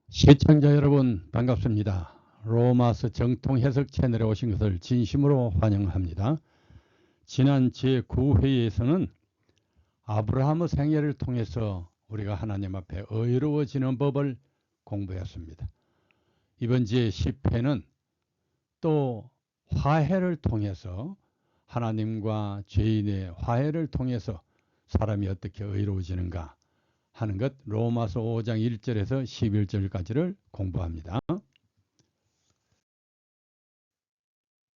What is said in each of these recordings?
시청자 여러분 반갑습니다. 로마서 정통 해석 채널에 오신 것을 진심으로 환영합니다. 지난 제9회에서는 아브라함의 생애를 통해서 우리가 하나님 앞에 의로워지는 법을 공부했습니다. 이번 제10회는 또 화해를 통해서 하나님과 죄인의 화해를 통해서 사람이 어떻게 의로워지는가 하는 것 로마서 5장 1절에서 11절까지를 공부합니다.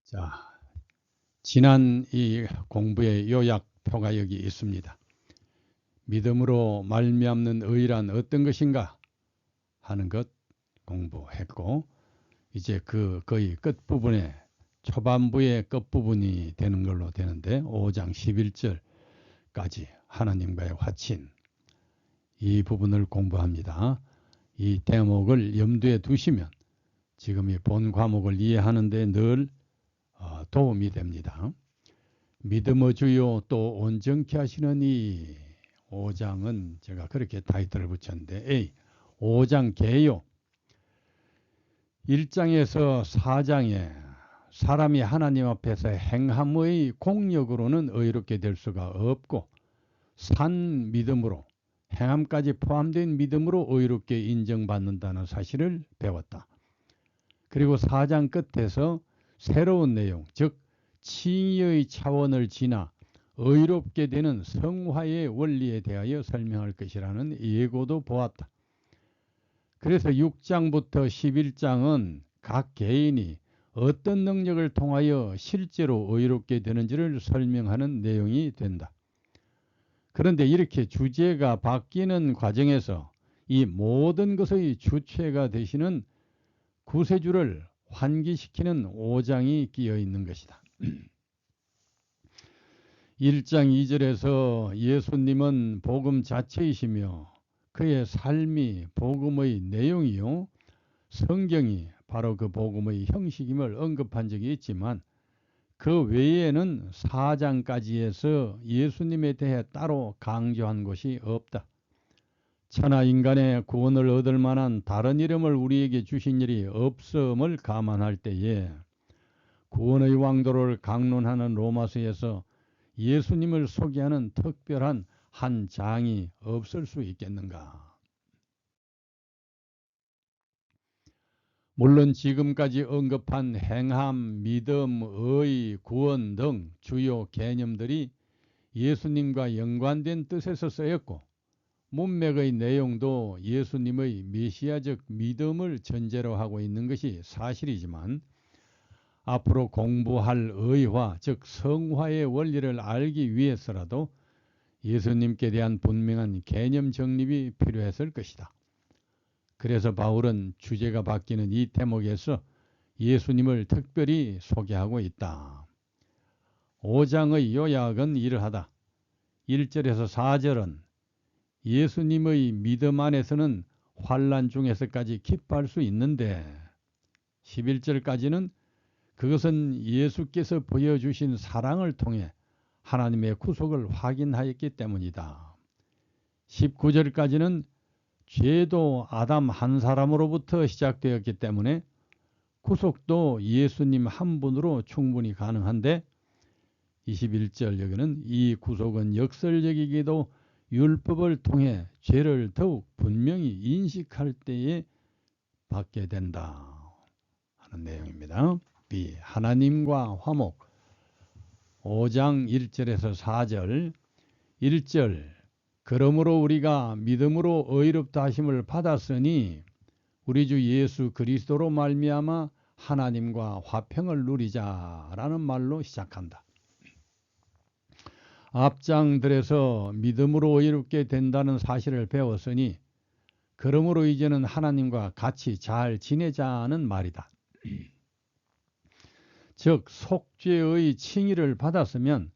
자, 지난 이 공부의 요약표가 여기 있습니다. 믿음으로 말미암는 의란 어떤 것인가 하는 것 공부했고, 이제 그 거의 끝부분에 초반부의 끝부분이 되는 걸로 되는데 5장 11절까지 하나님과의 화친 이 부분을 공부합니다. 이 대목을 염두에 두시면 지금 이 본 과목을 이해하는 데 늘 도움이 됩니다. 믿음의 주요 또 온전케 하시는 이 5장은 제가 그렇게 타이틀을 붙였는데 A 5장 개요. 1장에서 4장에 사람이 하나님 앞에서 행함의 공력으로는 의롭게 될 수가 없고 산 믿음으로 행함까지 포함된 믿음으로 의롭게 인정받는다는 사실을 배웠다. 그리고 4장 끝에서 새로운 내용, 즉 칭의의 차원을 지나 의롭게 되는 성화의 원리에 대하여 설명할 것이라는 예고도 보았다. 그래서 6장부터 11장은 각 개인이 어떤 능력을 통하여 실제로 의롭게 되는지를 설명하는 내용이 된다. 그런데 이렇게 주제가 바뀌는 과정에서 이 모든 것의 주체가 되시는 구세주를 환기시키는 5장이 끼어 있는 것이다. 1장 2절에서 예수님은 복음 자체이시며 그의 삶이 복음의 내용이요 성경이 바로 그 복음의 형식임을 언급한 적이 있지만 그 외에는 4장까지에서 예수님에 대해 따로 강조한 것이 없다. 천하 인간의 구원을 얻을 만한 다른 이름을 우리에게 주신 일이 없음을 감안할 때에 구원의 왕도를 강론하는 로마서에서 예수님을 소개하는 특별한 한 장이 없을 수 있겠는가? 물론 지금까지 언급한 행함, 믿음, 의, 구원 등 주요 개념들이 예수님과 연관된 뜻에서 쓰였고 문맥의 내용도 예수님의 메시아적 믿음을 전제로 하고 있는 것이 사실이지만 앞으로 공부할 의화, 즉 성화의 원리를 알기 위해서라도 예수님께 대한 분명한 개념 정립이 필요했을 것이다. 그래서 바울은 주제가 바뀌는 이 대목에서 예수님을 특별히 소개하고 있다. 5장의 요약은 이러하다. 1절에서 4절은 예수님의 믿음 안에서는 환난 중에서까지 기뻐할 수 있는데 11절까지는 그것은 예수께서 보여주신 사랑을 통해 하나님의 구속을 확인하였기 때문이다. 19절까지는 죄도 아담 한 사람으로부터 시작되었기 때문에 구속도 예수님 한 분으로 충분히 가능한데 21절 여기는 이 구속은 역설적이기도 율법을 통해 죄를 더욱 분명히 인식할 때에 받게 된다 하는 내용입니다. B. 하나님과 화목 5장 1절에서 4절 1절 그러므로 우리가 믿음으로 의롭다 하심을 받았으니 우리 주 예수 그리스도로 말미암아 하나님과 화평을 누리자라는 말로 시작한다. 앞장들에서 믿음으로 의롭게 된다는 사실을 배웠으니 그러므로 이제는 하나님과 같이 잘 지내자는 말이다. 즉 속죄의 칭의를 받았으면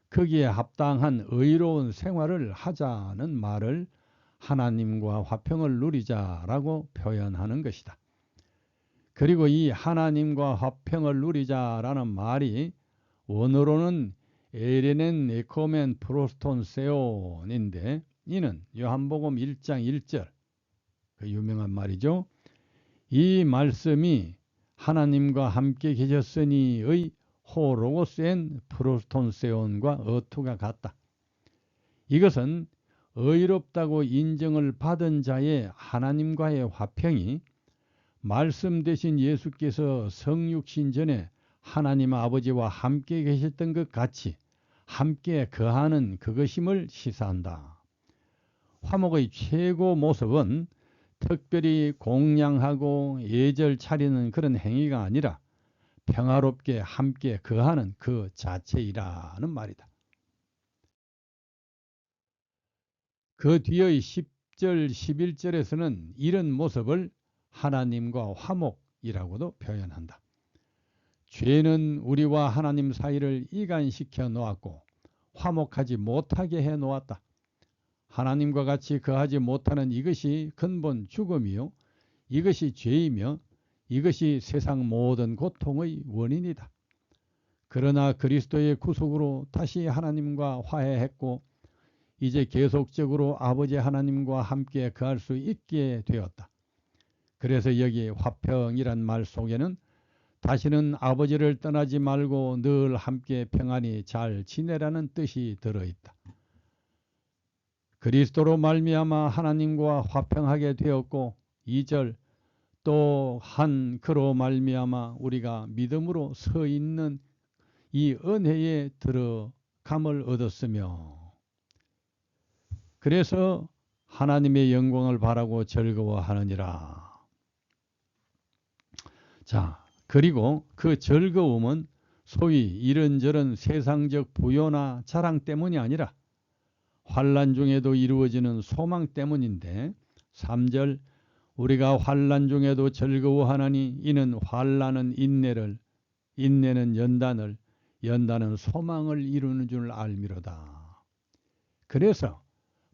거기에 합당한 의로운 생활을 하자는 말을 하나님과 화평을 누리자라고 표현하는 것이다. 그리고 이 하나님과 화평을 누리자라는 말이 원어로는 에레넨 에코멘 프로스톤 세온인데 이는 요한복음 1장 1절 그 유명한 말이죠. 이 말씀이 하나님과 함께 계셨으니의 호로고스엔 프로톤세온과 어투가 같다. 이것은 의롭다고 인정을 받은 자의 하나님과의 화평이 말씀 되신 예수께서 성육신 전에 하나님 아버지와 함께 계셨던 것 같이 함께 거하는 그것임을 시사한다. 화목의 최고 모습은 특별히 공양하고 예절 차리는 그런 행위가 아니라 평화롭게 함께 거하는 그 자체이라는 말이다. 그 뒤의 10절, 11절에서는 이런 모습을 하나님과 화목이라고도 표현한다. 죄는 우리와 하나님 사이를 이간시켜 놓았고 화목하지 못하게 해 놓았다. 하나님과 같이 거하지 못하는 이것이 근본 죽음이요, 이것이 죄이며 이것이 세상 모든 고통의 원인이다. 그러나 그리스도의 구속으로 다시 하나님과 화해했고 이제 계속적으로 아버지 하나님과 함께 거할 수 있게 되었다. 그래서 여기 화평이란 말 속에는 다시는 아버지를 떠나지 말고 늘 함께 평안히 잘 지내라는 뜻이 들어있다. 그리스도로 말미암아 하나님과 화평하게 되었고 2절 또 한 그로 말미암아 우리가 믿음으로 서 있는 이 은혜에 들어감을 얻었으며 그래서 하나님의 영광을 바라고 즐거워하느니라. 자, 그리고 그 즐거움은 소위 이런저런 세상적 부요나 자랑 때문이 아니라 환난 중에도 이루어지는 소망 때문인데 3절 우리가 환난 중에도 즐거워하나니 이는 환난은 인내를 인내는 연단을 연단은 소망을 이루는 줄 알미로다. 그래서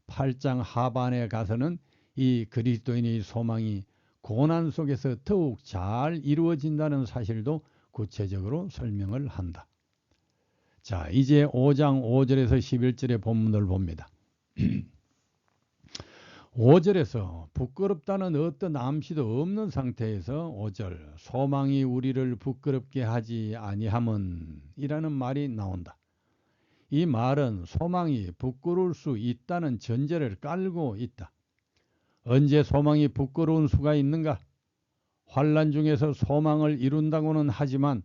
8장 하반에 가서는 이 그리스도인의 소망이 고난 속에서 더욱 잘 이루어진다는 사실도 구체적으로 설명을 한다. 자, 이제 5장 5절에서 11절의 본문을 봅니다. 5절에서 부끄럽다는 어떤 암시도 없는 상태에서 5절 소망이 우리를 부끄럽게 하지 아니함은 이라는 말이 나온다. 이 말은 소망이 부끄러울 수 있다는 전제를 깔고 있다. 언제 소망이 부끄러운 수가 있는가? 환난 중에서 소망을 이룬다고는 하지만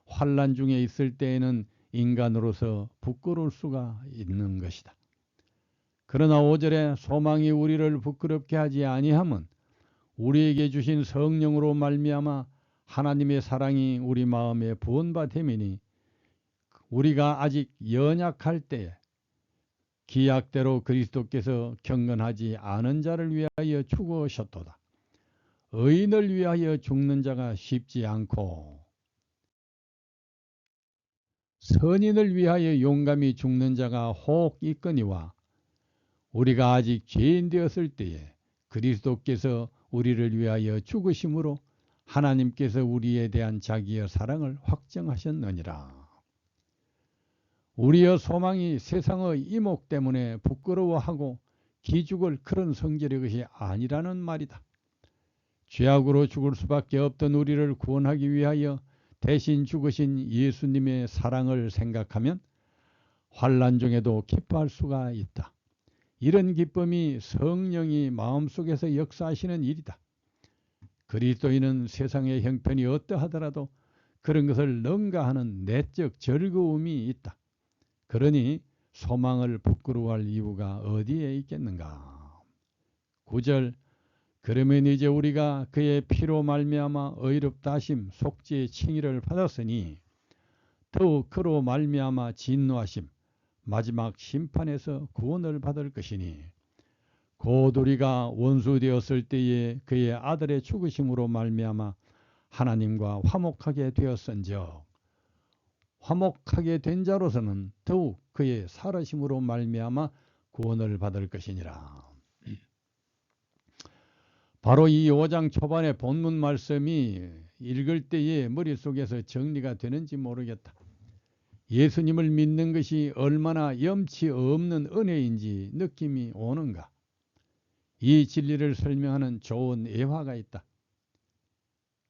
환난 중에 있을 때에는 인간으로서 부끄러울 수가 있는 것이다. 그러나 5절에 소망이 우리를 부끄럽게 하지 아니함은 우리에게 주신 성령으로 말미암아 하나님의 사랑이 우리 마음에 부은 바 됨이니 우리가 아직 연약할 때에 기약대로 그리스도께서 경건하지 않은 자를 위하여 죽으셨도다. 의인을 위하여 죽는 자가 쉽지 않고 선인을 위하여 용감히 죽는 자가 혹 있거니와 우리가 아직 죄인 되었을 때에 그리스도께서 우리를 위하여 죽으심으로 하나님께서 우리에 대한 자기의 사랑을 확정하셨느니라. 우리의 소망이 세상의 이목 때문에 부끄러워하고 기죽을 그런 성질의 것이 아니라는 말이다. 죄악으로 죽을 수밖에 없던 우리를 구원하기 위하여 대신 죽으신 예수님의 사랑을 생각하면 환난 중에도 기뻐할 수가 있다. 이런 기쁨이 성령이 마음속에서 역사하시는 일이다. 그리스도인은 세상의 형편이 어떠하더라도 그런 것을 능가하는 내적 즐거움이 있다. 그러니 소망을 부끄러워할 이유가 어디에 있겠는가? 9절 그러면 이제 우리가 그의 피로 말미암아 의롭다 하심 속죄의 칭의를 받았으니 더욱 그로 말미암아 진노하심 마지막 심판에서 구원을 받을 것이니 곧 우리가 원수 되었을 때에 그의 아들의 죽으심으로 말미암아 하나님과 화목하게 되었은즉 화목하게 된 자로서는 더욱 그의 살아심으로 말미암아 구원을 받을 것이니라. 바로 이 5장 초반의 본문 말씀이 읽을 때에 머릿속에서 정리가 되는지 모르겠다. 예수님을 믿는 것이 얼마나 염치 없는 은혜인지 느낌이 오는가? 이 진리를 설명하는 좋은 예화가 있다.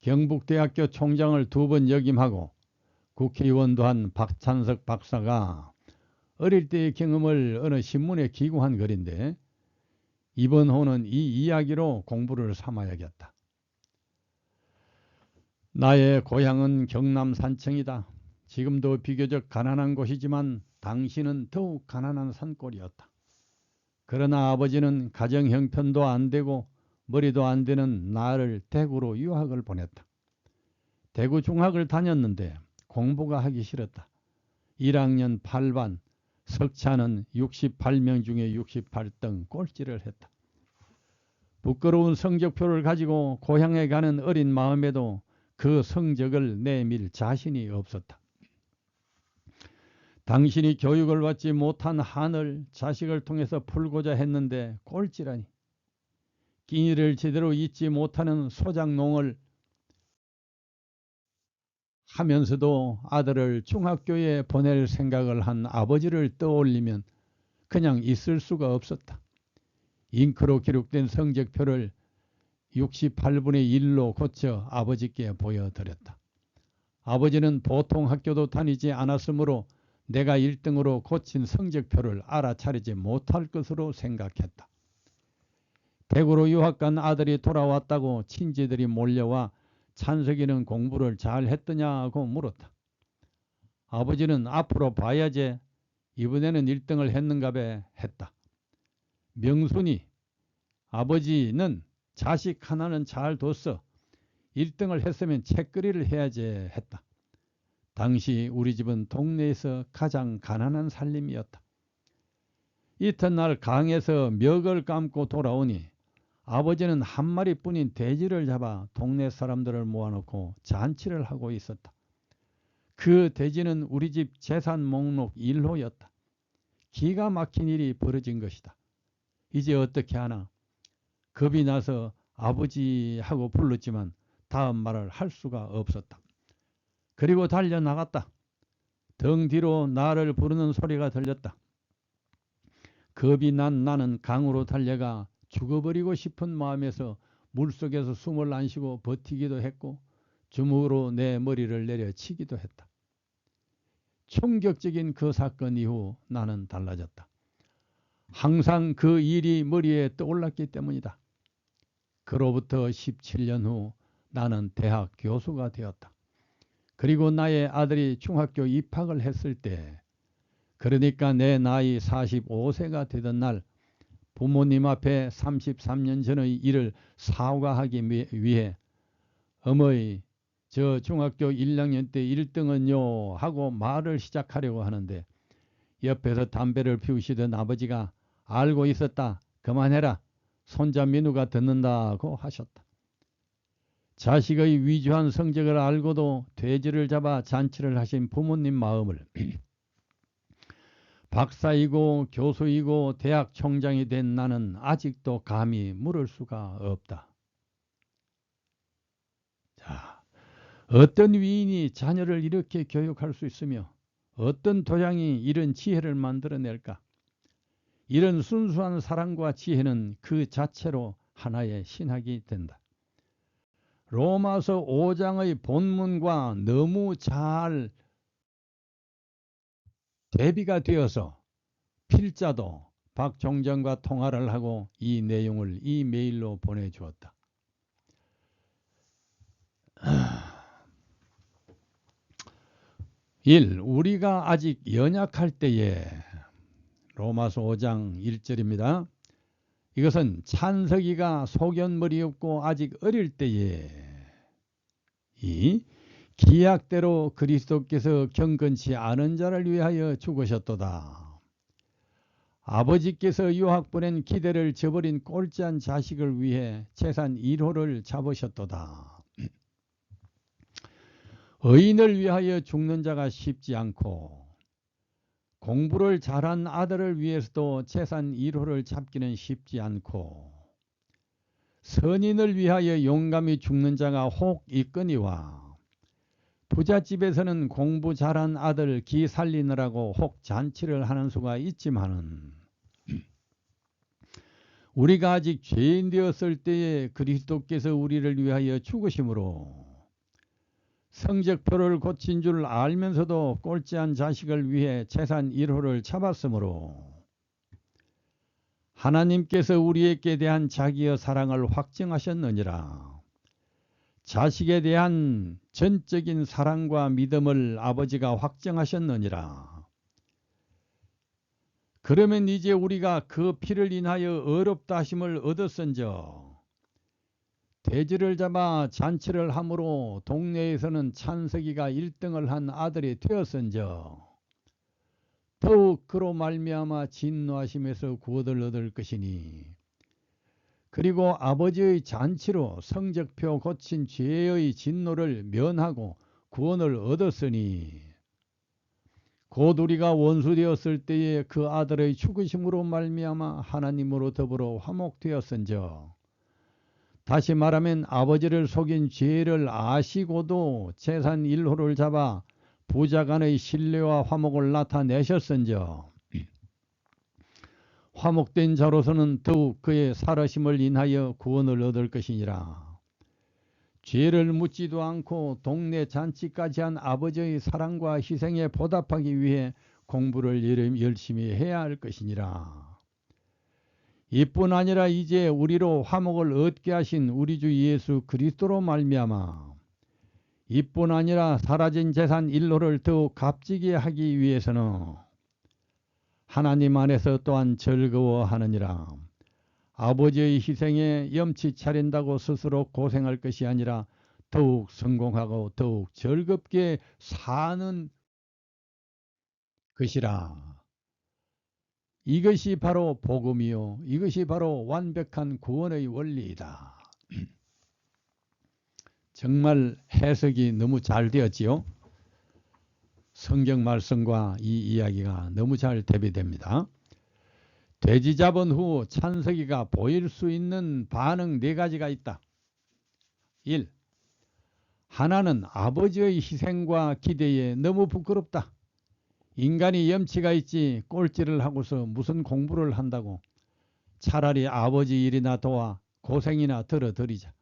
경북대학교 총장을 2번 역임하고 국회의원도 한 박찬석 박사가 어릴 때의 경험을 어느 신문에 기고한 글인데 이번 호는 이 이야기로 공부를 삼아야겠다. 나의 고향은 경남 산청이다. 지금도 비교적 가난한 곳이지만 당시는 더욱 가난한 산골이었다. 그러나 아버지는 가정 형편도 안 되고 머리도 안 되는 나를 대구로 유학을 보냈다. 대구 중학을 다녔는데 공부가 하기 싫었다. 1학년 8반, 석차는 68명 중에 68등 꼴찌를 했다. 부끄러운 성적표를 가지고 고향에 가는 어린 마음에도 그 성적을 내밀 자신이 없었다. 당신이 교육을 받지 못한 한을 자식을 통해서 풀고자 했는데 꼴찌라니. 끼니를 제대로 잊지 못하는 소장농을 하면서도 아들을 중학교에 보낼 생각을 한 아버지를 떠올리면 그냥 있을 수가 없었다. 잉크로 기록된 성적표를 68분의 1로 고쳐 아버지께 보여드렸다. 아버지는 보통 학교도 다니지 않았으므로 내가 1등으로 고친 성적표를 알아차리지 못할 것으로 생각했다. 대구로 유학 간 아들이 돌아왔다고 친지들이 몰려와 찬석이는 공부를 잘 했더냐고 물었다. 아버지는 앞으로 봐야지 이번에는 1등을 했는가배 했다. 명순이 아버지는 자식 하나는 잘 뒀어. 1등을 했으면 책거리를 해야지 했다. 당시 우리 집은 동네에서 가장 가난한 살림이었다. 이튿날 강에서 멱을 감고 돌아오니 아버지는 한 마리뿐인 돼지를 잡아 동네 사람들을 모아놓고 잔치를 하고 있었다. 그 돼지는 우리 집 재산 목록 1호였다. 기가 막힌 일이 벌어진 것이다. 이제 어떻게 하나? 겁이 나서 아버지 하고 불렀지만 다음 말을 할 수가 없었다. 그리고 달려나갔다. 등 뒤로 나를 부르는 소리가 들렸다. 겁이 난 나는 강으로 달려가 죽어버리고 싶은 마음에서 물속에서 숨을 안 쉬고 버티기도 했고 주먹으로 내 머리를 내려치기도 했다. 충격적인 그 사건 이후 나는 달라졌다. 항상 그 일이 머리에 떠올랐기 때문이다. 그로부터 17년 후 나는 대학 교수가 되었다. 그리고 나의 아들이 중학교 입학을 했을 때, 그러니까 내 나이 45세가 되던 날 부모님 앞에 33년 전의 일을 사과하기 위해 어머니 저 중학교 1학년 때 1등은요 하고 말을 시작하려고 하는데 옆에서 담배를 피우시던 아버지가 알고 있었다. 그만해라. 손자 민우가 듣는다고 하셨다. 자식의 위주한 성적을 알고도 돼지를 잡아 잔치를 하신 부모님 마음을 박사이고 교수이고 대학 총장이 된 나는 아직도 감히 물을 수가 없다. 자, 어떤 위인이 자녀를 이렇게 교육할 수 있으며 어떤 도량이 이런 지혜를 만들어낼까? 이런 순수한 사랑과 지혜는 그 자체로 하나의 신학이 된다. 로마서 5장의 본문과 너무 잘 대비가 되어서 필자도 박 총장과 통화를 하고 이 내용을 이메일로 보내주었다. 1. 우리가 아직 연약할 때에 로마서 5장 1절입니다. 이것은 찬석이가 소견머리 없고 아직 어릴 때에 2. 기약대로 그리스도께서 경건치 않은 자를 위하여 죽으셨도다. 아버지께서 유학 보낸 기대를 저버린 꼴찌한 자식을 위해 재산 1호를 잡으셨도다. 의인을 위하여 죽는 자가 쉽지 않고 공부를 잘한 아들을 위해서도 재산 1호를 잡기는 쉽지 않고 선인을 위하여 용감히 죽는 자가 혹 있거니와 부잣집에서는 공부 잘한 아들 기 살리느라고 혹 잔치를 하는 수가 있지만은 우리가 아직 죄인 되었을 때에 그리스도께서 우리를 위하여 죽으심으로 성적표를 고친 줄 알면서도 꼴찌한 자식을 위해 재산 1호를 잡았으므로 하나님께서 우리에게 대한 자기의 사랑을 확증하셨느니라. 자식에 대한 전적인 사랑과 믿음을 아버지가 확증하셨느니라. 그러면 이제 우리가 그 피를 인하여 어렵다 하심을 얻었은저 돼지를 잡아 잔치를 함으로 동네에서는 찬석이가 1등을 한 아들이 되었은저 더욱 그로 말미암아 진노하심에서 구원을 얻을 것이니 그리고 아버지의 잔치로 성적표 고친 죄의 진노를 면하고 구원을 얻었으니 곧 우리가 원수되었을 때에 그 아들의 죽으심으로 말미암아 하나님으로 더불어 화목되었은저 다시 말하면 아버지를 속인 죄를 아시고도 재산 1호를 잡아 부자간의 신뢰와 화목을 나타내셨은저 화목된 자로서는 더욱 그의 살아심을 인하여 구원을 얻을 것이니라. 죄를 묻지도 않고 동네 잔치까지 한 아버지의 사랑과 희생에 보답하기 위해 공부를 열심히 해야 할 것이니라. 이뿐 아니라 이제 우리로 화목을 얻게 하신 우리 주 예수 그리스도로 말미암아 이뿐 아니라 사라진 재산 1호를 더욱 값지게 하기 위해서는 하나님 안에서 또한 즐거워하느니라. 아버지의 희생에 염치 차린다고 스스로 고생할 것이 아니라 더욱 성공하고 더욱 즐겁게 사는 것이라. 이것이 바로 복음이요. 이것이 바로 완벽한 구원의 원리이다. 정말 해석이 너무 잘 되었지요. 성경 말씀과 이 이야기가 너무 잘 대비됩니다. 돼지 잡은 후 찬석이가 보일 수 있는 반응 4가지가 있다. 1. 하나는 아버지의 희생과 기대에 너무 부끄럽다. 인간이 염치가 있지 꼴찌를 하고서 무슨 공부를 한다고 차라리 아버지 일이나 도와 고생이나 덜어드리자.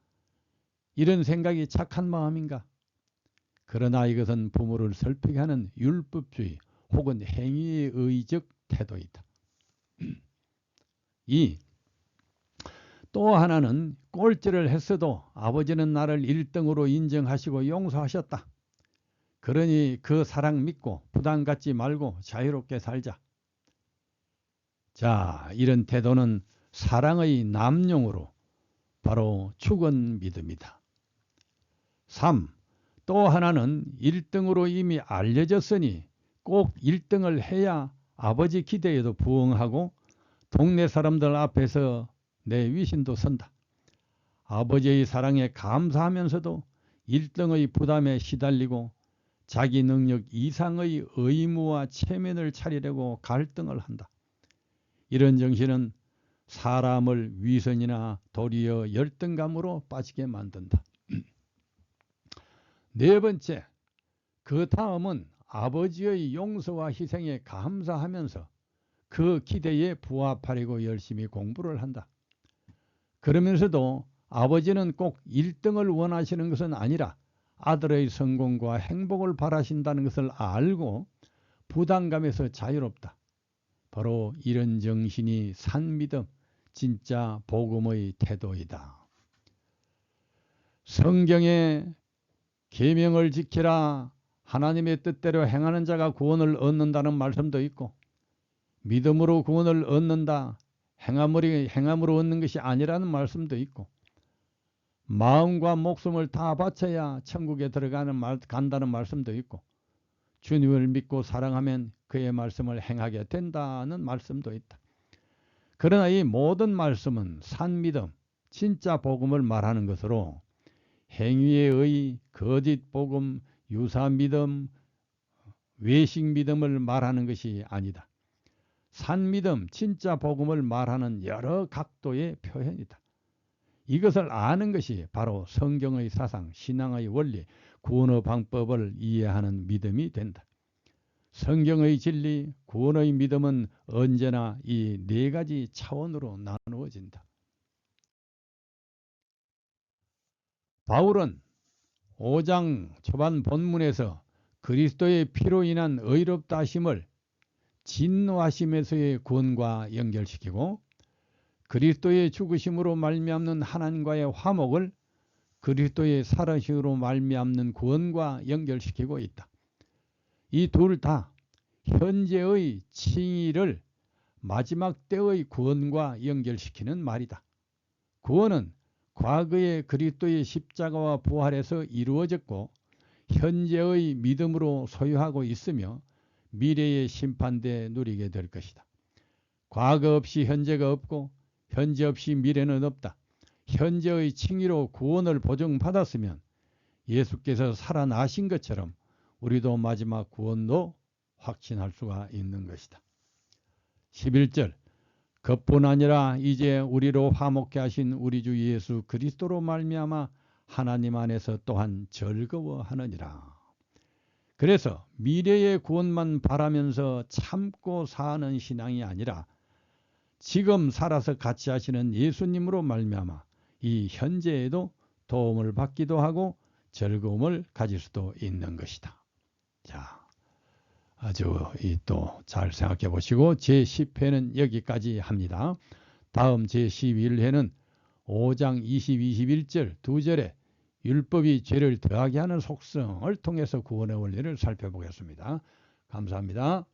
이런 생각이 착한 마음인가? 그러나 이것은 부모를 설득 하는 율법주의 혹은 행위의 의적 태도이다. 2. 또 하나는 꼴찌를 했어도 아버지는 나를 1등으로 인정하시고 용서하셨다. 그러니 그 사랑 믿고 부담 갖지 말고 자유롭게 살자. 자, 이런 태도는 사랑의 남용으로 바로 죽은 믿음이다. 3. 또 하나는 1등으로 이미 알려졌으니 꼭 1등을 해야 아버지 기대에도 부응하고 동네 사람들 앞에서 내 위신도 선다. 아버지의 사랑에 감사하면서도 1등의 부담에 시달리고 자기 능력 이상의 의무와 체면을 차리려고 갈등을 한다. 이런 정신은 사람을 위선이나 도리어 열등감으로 빠지게 만든다. 4번째, 그 다음은 아버지의 용서와 희생에 감사하면서 그 기대에 부합하려고 열심히 공부를 한다. 그러면서도 아버지는 꼭 1등을 원하시는 것은 아니라 아들의 성공과 행복을 바라신다는 것을 알고 부담감에서 자유롭다. 바로 이런 정신이 산믿음, 진짜 복음의 태도이다. 성경에 계명을 지키라 하나님의 뜻대로 행하는 자가 구원을 얻는다는 말씀도 있고 믿음으로 구원을 얻는다 행함으로 얻는 것이 아니라는 말씀도 있고 마음과 목숨을 다 바쳐야 천국에 간다는 말씀도 있고 주님을 믿고 사랑하면 그의 말씀을 행하게 된다는 말씀도 있다. 그러나 이 모든 말씀은 산믿음, 진짜 복음을 말하는 것으로 행위에 의 거짓 복음, 유사 믿음, 외식 믿음을 말하는 것이 아니다. 산믿음, 진짜 복음을 말하는 여러 각도의 표현이다. 이것을 아는 것이 바로 성경의 사상, 신앙의 원리, 구원의 방법을 이해하는 믿음이 된다. 성경의 진리, 구원의 믿음은 언제나 이 4가지 차원으로 나누어진다. 바울은 5장 초반 본문에서 그리스도의 피로 인한 의롭다 하심을 진노하심에서의 구원과 연결시키고, 그리스도의 죽으심으로 말미암는 하나님과의 화목을 그리스도의 살아심으로 말미암는 구원과 연결시키고 있다. 이 둘 다 현재의 칭의를 마지막 때의 구원과 연결시키는 말이다. 구원은 과거의 그리스도의 십자가와 부활에서 이루어졌고 현재의 믿음으로 소유하고 있으며 미래의 심판대 누리게 될 것이다. 과거 없이 현재가 없고 현재 없이 미래는 없다. 현재의 칭의로 구원을 보증받았으면 예수께서 살아나신 것처럼 우리도 마지막 구원도 확신할 수가 있는 것이다. 11절, 그뿐 아니라 이제 우리로 화목케 하신 우리 주 예수 그리스도로 말미암아 하나님 안에서 또한 즐거워하느니라. 그래서 미래의 구원만 바라면서 참고 사는 신앙이 아니라 지금 살아서 같이 하시는 예수님으로 말미암아 이 현재에도 도움을 받기도 하고 즐거움을 가질 수도 있는 것이다. 자, 아주 또 잘 생각해 보시고 제10회는 여기까지 합니다. 다음 제11회는 5장 20, 21절 2절에 율법이 죄를 더하게 하는 속성을 통해서 구원의 원리를 살펴보겠습니다. 감사합니다.